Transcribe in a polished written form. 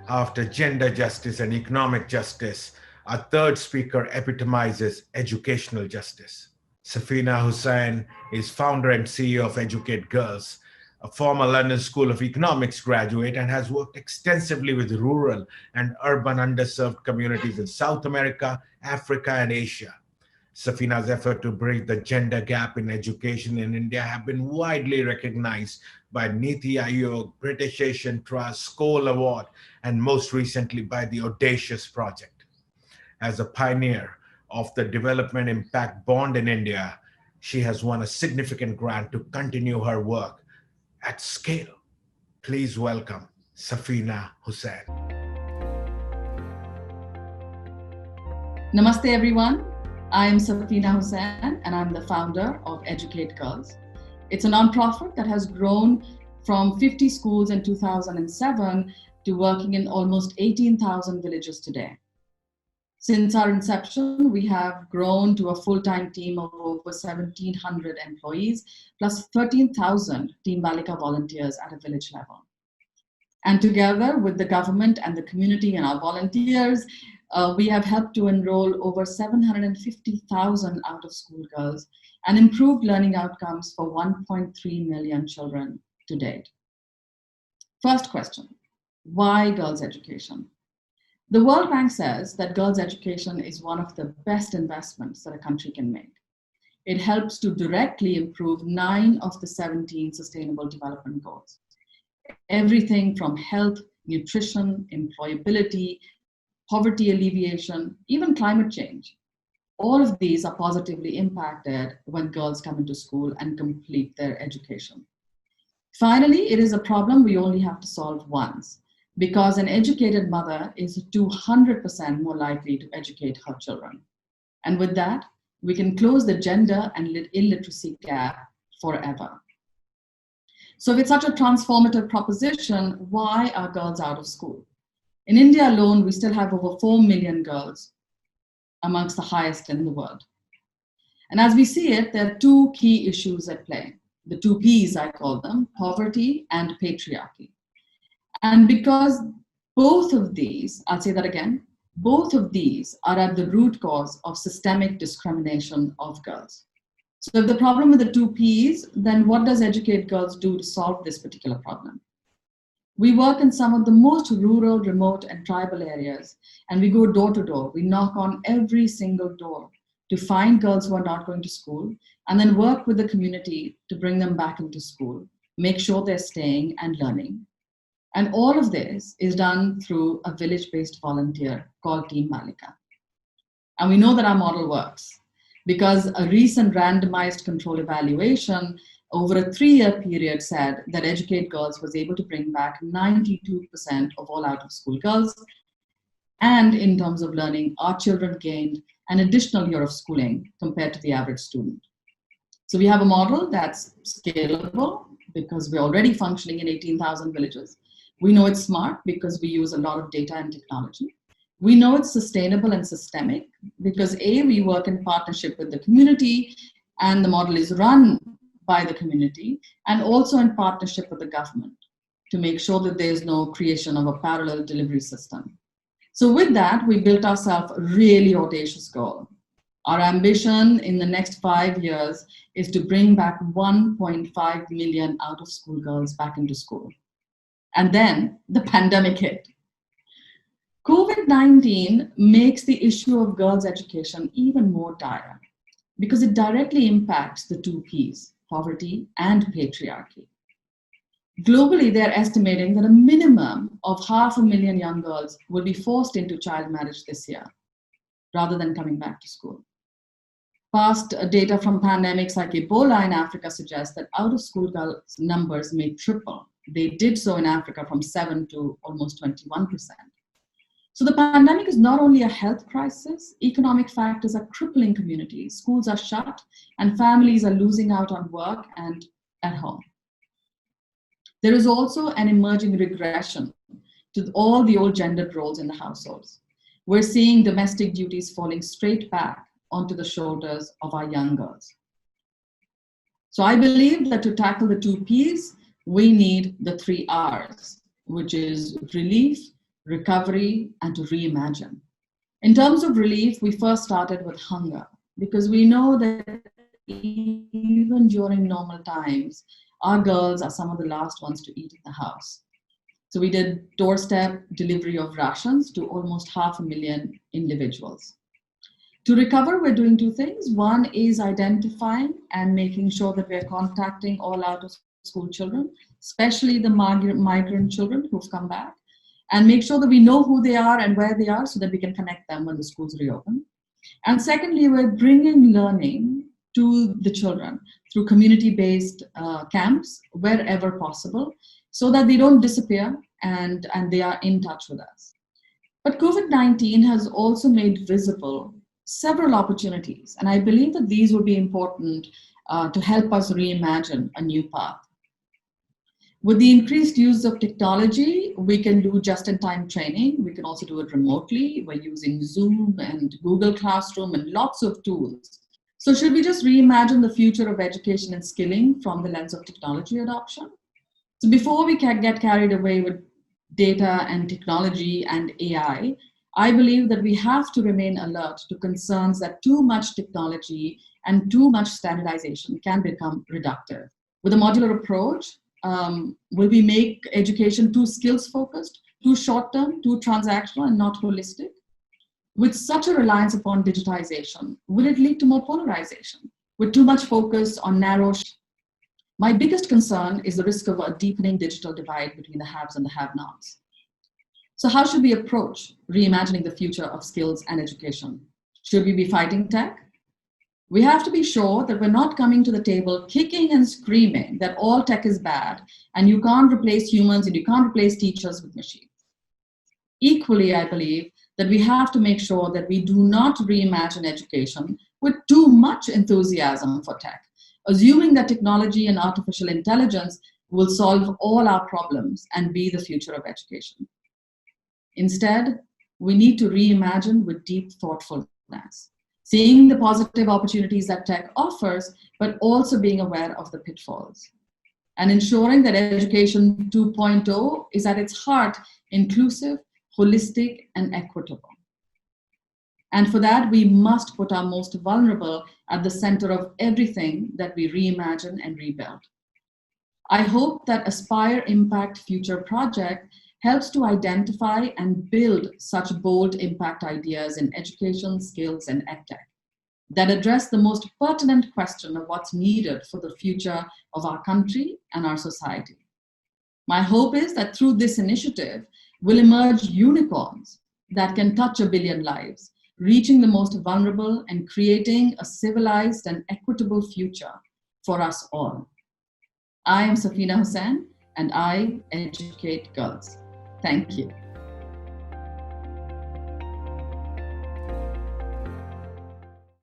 After gender justice and economic justice, our third speaker epitomizes educational justice. Safeena Husain is founder and CEO of Educate Girls, a former London School of Economics graduate, and has worked extensively with rural and urban underserved communities in South America, Africa, and Asia. Safeena's effort to bridge the gender gap in education in India have been widely recognized by NITI, Aayog, British Asian Trust, Skoll Award, and most recently by the Audacious Project. As a pioneer of the Development Impact Bond in India, she has won a significant grant to continue her work at scale. Please welcome Safeena Husain. Namaste, everyone. I am Safeena Husain, and I'm the founder of Educate Girls. It's a nonprofit that has grown from 50 schools in 2007 to working in almost 18,000 villages today. Since our inception, we have grown to a full-time team of over 1,700 employees, plus 13,000 Team Balika volunteers at a village level. And together with the government and the community and our volunteers, we have helped to enroll over 750,000 out-of-school girls and improved learning outcomes for 1.3 million children to date. First question, why girls' education? The World Bank says that girls' education is one of the best investments that a country can make. It helps to directly improve 9 of the 17 Sustainable Development Goals. Everything from health, nutrition, employability, poverty alleviation, even climate change. All of these are positively impacted when girls come into school and complete their education. Finally, it is a problem we only have to solve once, because an educated mother is 200% more likely to educate her children. And with that, we can close the gender and illiteracy gap forever. So if it's such a transformative proposition, why are girls out of school? In India alone, we still have over 4 million girls, amongst the highest in the world. And as we see it, there are 2 key issues at play. The 2 Ps, I call them, poverty and patriarchy. And because both of these, I'll say that again, both of these are at the root cause of systemic discrimination of girls. So if the problem with the 2 Ps, then what does Educate Girls do to solve this particular problem? We work in some of the most rural, remote, and tribal areas, and we go door to door. We knock on every single door to find girls who are not going to school, and then work with the community to bring them back into school, make sure they're staying and learning. And all of this is done through a village-based volunteer called Team Balika. And we know that our model works because a recent randomized control evaluation over a 3-year period said that Educate Girls was able to bring back 92% of all out-of-school girls. And in terms of learning, our children gained an additional year of schooling compared to the average student. So we have a model that's scalable because we're already functioning in 18,000 villages. We know it's smart because we use a lot of data and technology. We know it's sustainable and systemic because A, we work in partnership with the community and the model is run by the community and also in partnership with the government to make sure that there's no creation of a parallel delivery system. So with that, we built ourselves a really audacious goal. Our ambition in the next 5 years is to bring back 1.5 million out-of-school girls back into school. And then the pandemic hit. COVID-19 makes the issue of girls' education even more dire because it directly impacts the 2 Ps, poverty and patriarchy. Globally, they're estimating that a minimum of 500,000 young girls will be forced into child marriage this year, rather than coming back to school. Past data from pandemics like Ebola in Africa suggests that out-of-school girls' numbers may triple. They did so in Africa from 7 to almost 21%. So the pandemic is not only a health crisis, economic factors are crippling communities. Schools are shut and families are losing out on work and at home. There is also an emerging regression to all the old gendered roles in the households. We're seeing domestic duties falling straight back onto the shoulders of our young girls. So I believe that to tackle the 2 Ps, we need the 3 Rs, which is relief, recovery, and to reimagine. In terms of relief, we first started with hunger because we know that even during normal times, our girls are some of the last ones to eat in the house. So we did doorstep delivery of rations to almost 500,000 individuals. To recover, we're doing two things. One is identifying and making sure that we're contacting all out of school children, especially the migrant children who've come back, and make sure that we know who they are and where they are so that we can connect them when the schools reopen. And secondly, we're bringing learning to the children through community-based camps wherever possible so that they don't disappear and they are in touch with us. But COVID-19 has also made visible several opportunities, and I believe that these will be important to help us reimagine a new path. With the increased use of technology, we can do just-in-time training. We can also do it remotely. We're using Zoom and Google Classroom and lots of tools. So should we just reimagine the future of education and skilling from the lens of technology adoption? So before we can get carried away with data and technology and AI, I believe that we have to remain alert to concerns that too much technology and too much standardization can become reductive. With a modular approach, will we make education too skills focused, too short term, too transactional, and not holistic? With such a reliance upon digitization, will it lead to more polarization? With too much focus on narrow. My biggest concern is the risk of a deepening digital divide between the haves and the have-nots. So how should we approach reimagining the future of skills and education? Should we be fighting tech? We have to be sure that we're not coming to the table kicking and screaming that all tech is bad and you can't replace humans and you can't replace teachers with machines. Equally, I believe that we have to make sure that we do not reimagine education with too much enthusiasm for tech, assuming that technology and artificial intelligence will solve all our problems and be the future of education. Instead, we need to reimagine with deep thoughtfulness, seeing the positive opportunities that tech offers, but also being aware of the pitfalls, and ensuring that Education 2.0 is at its heart inclusive, holistic, and equitable. And for that, we must put our most vulnerable at the center of everything that we reimagine and rebuild. I hope that Aspire Impact Future project helps to identify and build such bold impact ideas in education, skills, and edtech that address the most pertinent question of what's needed for the future of our country and our society. My hope is that through this initiative will emerge unicorns that can touch 1 billion lives, reaching the most vulnerable and creating a civilized and equitable future for us all. I am Safeena Husain, and I educate girls. Thank you.